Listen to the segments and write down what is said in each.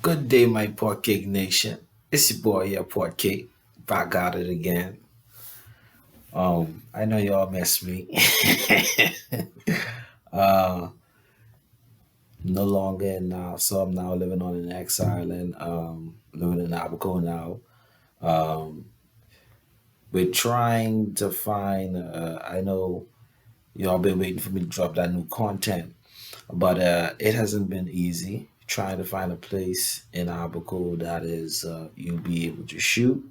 Good day, my Port Cake Nation. It's your boy, your Port Cake. Back at it again. I know y'all miss me. uh, no longer in now, so I'm now living on an X Island. Living in Abaco now. Um, we're trying to find. I know y'all been waiting for me to drop that new content, but it hasn't been easy trying to find a place in Abaco that is you'll be able to shoot.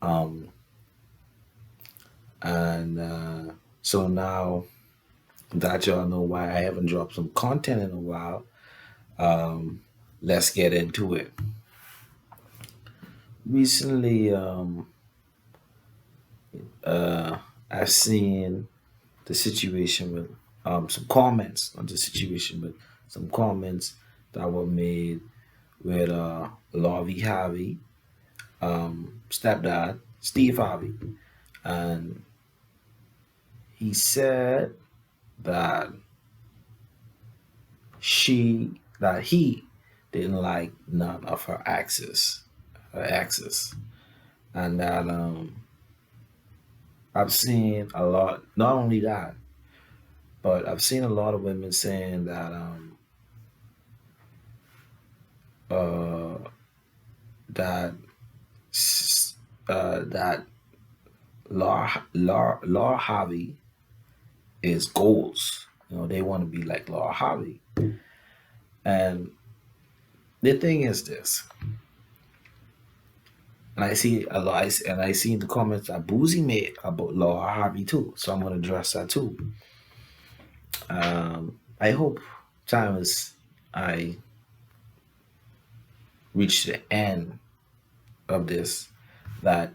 Um, And so now that y'all know why I haven't dropped some content in a while, um, let's get into it. Recently, uh, I've seen the situation with some comments on the situation with some comments that were made with Harvey, stepdad, Steve Harvey. And he said that he didn't like none of her exes, and that I've seen a lot. Not only that, but I've seen a lot of women saying that uh that that Laura Harvey is goals. They want to be like Laura Harvey, and the thing is this. And I see a lot, and I see in the comments that Boozy made about Laura Harvey too. So I'm going to address that too. I hope time as I reach the end of this that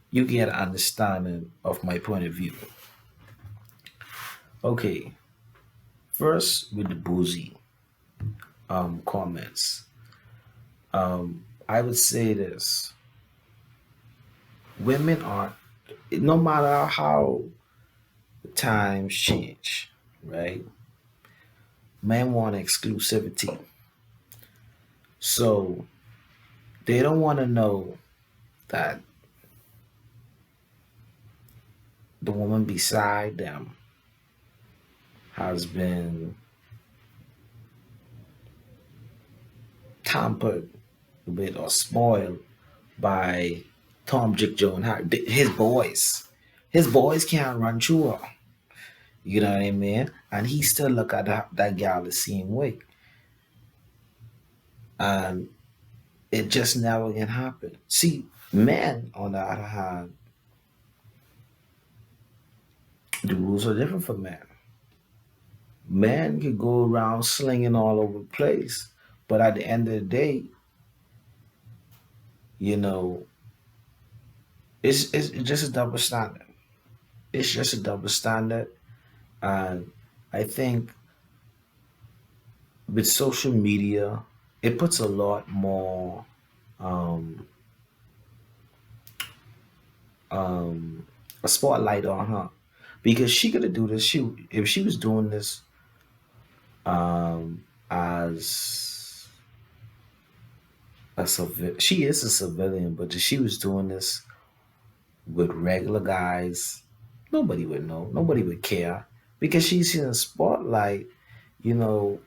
you get an understanding of my point of view. Okay, first with the Boozy comments, I would say this: women are, no matter how times change, right? Men want exclusivity. So they don't want to know that the woman beside them has been tampered with or spoiled by Tom, Dick, Joe, and Harry. His boys. His boys can't run through her. You know what I mean? And he still look at that gal the same way. And it just never can happen. See, men, on the other hand, the rules are different for men. Men can go around slinging all over the place, but at the end of the day, you know, it's just a double standard. It's just a double standard, and I think with social media, it puts a lot more um, um, a spotlight on her because she could have do this. She if she was doing this as she is a civilian, but if she was doing this with regular guys, nobody would know. Nobody would care because she's in the spotlight. You know,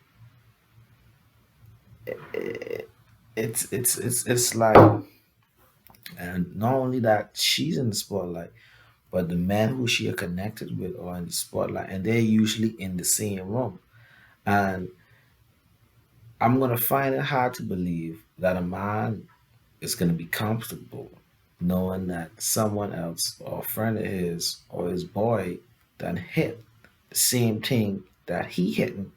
it's like, and not only that, she's in the spotlight, but the men who she are connected with are in the spotlight, and they're usually in the same room. And I'm gonna find it hard to believe that a man is gonna be comfortable knowing that someone else or a friend of his or his boy done hit the same thing that he hitting.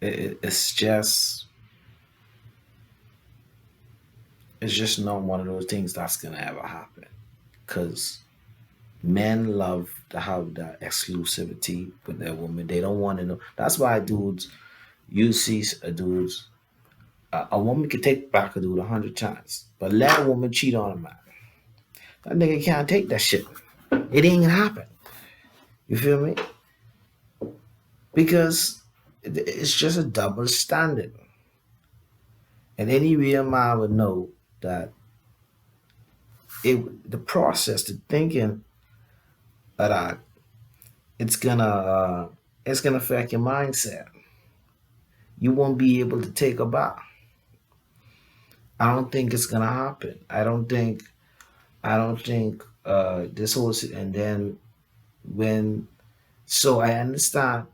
It's just not one of those things that's gonna ever happen. Cause men love to have that exclusivity with their woman. They don't want to know. That's why dudes, you see a dudes, a woman can take back a dude 100 times, but let a woman cheat on a man. That nigga can't take that shit. It ain't gonna happen. You feel me? Because it's just a double standard. And any real man would know that the process, the thinking of that, it's gonna uh, it's gonna affect your mindset. You won't be able to take a bath. I don't think it's gonna happen. I don't think this whole and then when so I understand,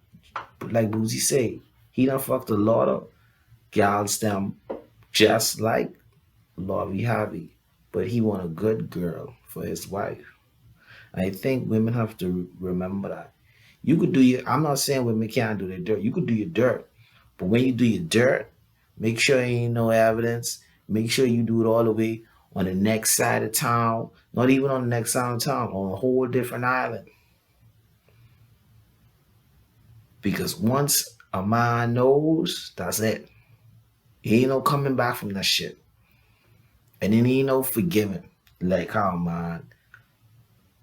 like Boozy say, he done fucked a lot of gals them just like Lovey Harvey, but he want a good girl for his wife. I think women have to remember that. You could do your. I'm not saying women can't do their dirt. You could do your dirt, but when you do your dirt, make sure ain't no evidence. Make sure you do it all the way on the next side of town. Not even on the next side of town, on a whole different island. Because once a man knows, that's it. He ain't no coming back from that shit. And then he ain't no forgiving. Like how man,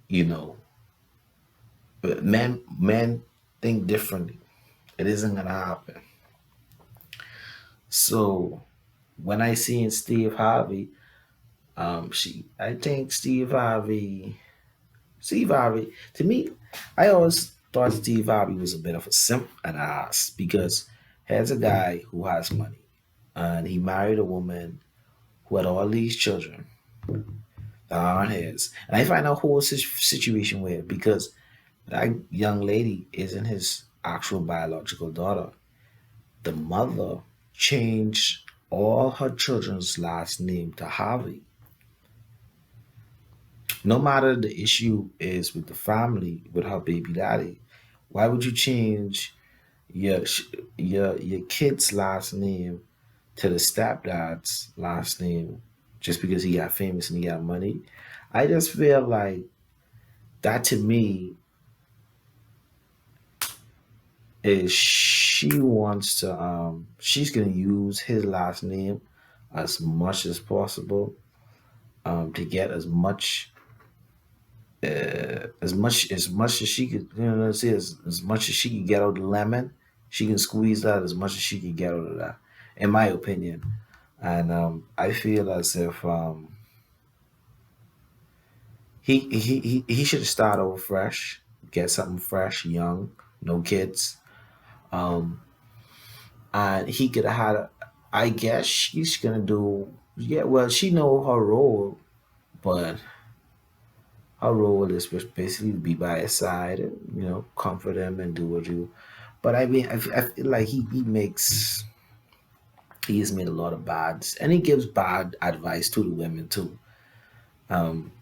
you know, but men think differently. It isn't gonna happen. So when I seen Steve Harvey, I think Steve Harvey, to me, I always thought Steve Harvey was a bit of a simp and ass because here's a guy who has money and he married a woman who had all these children that aren't his. And I find a whole situation weird because that young lady isn't his actual biological daughter. The mother changed all her children's last name to Harvey. No matter the issue is with the family, with her baby daddy, why would you change your your kid's last name to the stepdad's last name just because he got famous and he got money? I just feel like that to me is she's gonna use his last name as much as possible to get as much as she could, say as much as she could get out of the lemon, she can squeeze out as much as she could get out of that, in my opinion. And I feel as if he should have started over fresh, get something fresh, young, no kids, um, and he could have had. I guess she's gonna do. Yeah, well, she know her role, but her role is basically to be by his side and comfort him and do what you. But I mean, I feel like he has made a lot of bad, and he gives bad advice to the women too. Um,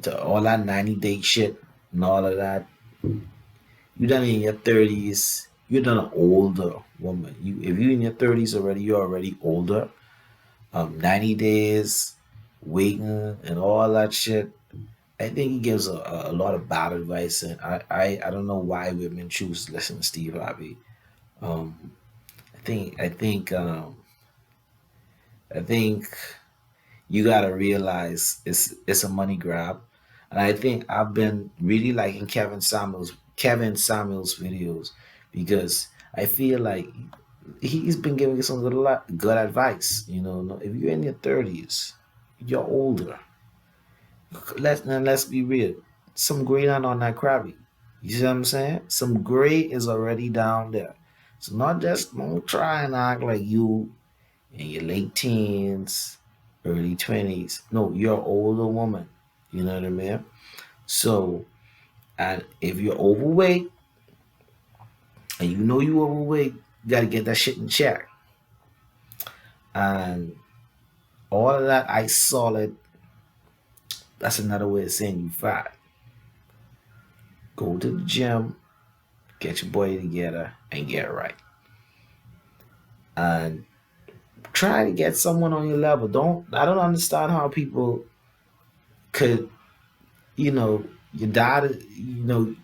to all that 90-day shit and all of that. You done in your 30s. You're done an older woman. If you in your 30s already, you're already older. 90 days, waiting, and all that shit. I think he gives a lot of bad advice, and I don't know why women choose to listen to Steve Harvey. Um, I think you gotta realize it's a money grab, and I think I've been really liking Kevin Samuels videos because I feel like he's been giving some good advice. No, if you're in your 30s, you're older. Let's be real. Some gray on that crabby. You see what I'm saying? Some gray is already down there. So not just don't try and act like you in your late teens, early 20s. No, you're an older woman. You know what I mean? So, and if you're overweight and you know you overweight, you got to get that shit in check. And all of that ice solid, that's another way of saying you fat. Go to the gym, get your body together, and get right. And try to get someone on your level. I don't understand how people could, your dad, you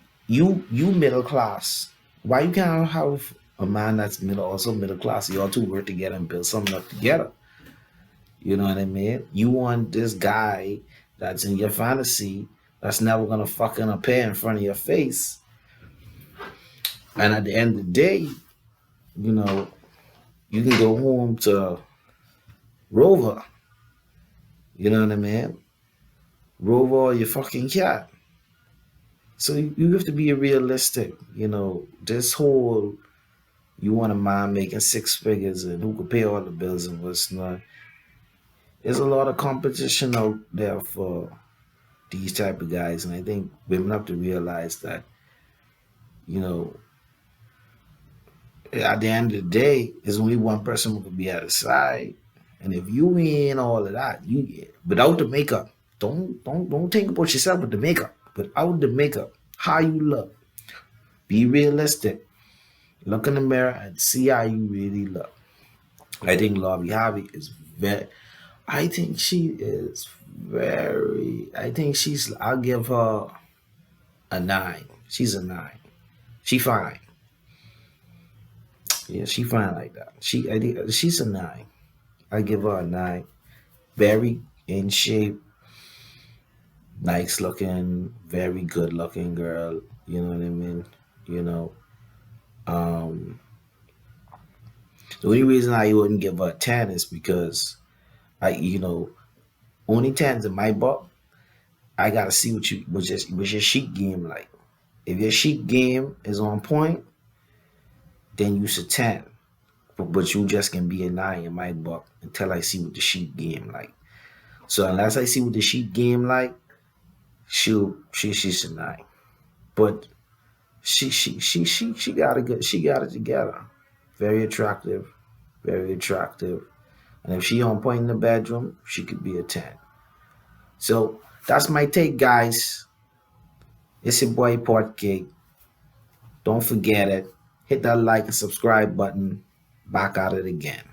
middle class. Why you can't have a man that's also middle class? You all two work together and build something up together. You know what I mean? You want this guy that's in your fantasy that's never gonna fucking appear in front of your face. And at the end of the day, you know, you can go home to Rover. You know what I mean? Rover or your fucking cat. So you have to be realistic. This whole you want a man making six figures and who could pay all the bills and what's not. There's a lot of competition out there for these type of guys, and I think women have to realize that you know at the end of the day, there's only one person who can be at the side, and if you ain't all of that, you without the makeup, don't think about yourself with the makeup. Without the makeup, how you look, be realistic. Look in the mirror and see how you really look. I think Lovey Harvey is very. I think she is very. I think she's. I'll give her a nine. She's a nine. She fine. Yeah, she fine like that. I think she's a nine. I give her a nine. Very in shape, nice looking, very good looking girl. You know what I mean? You know. Um, the only reason I wouldn't give her a ten is because only tens in my book. I gotta see what your sheet game like. If your sheet game is on point, then you should 10. But you just can be a 9 in my book until I see what the sheet game like. So unless I see what the sheet game like, she's a 9. But she got it together. Very attractive, very attractive. And if she on point in the bedroom, she could be a 10. So that's my take, guys. It's your boy Portcake. Don't forget it. Hit that like and subscribe button. Back at it again.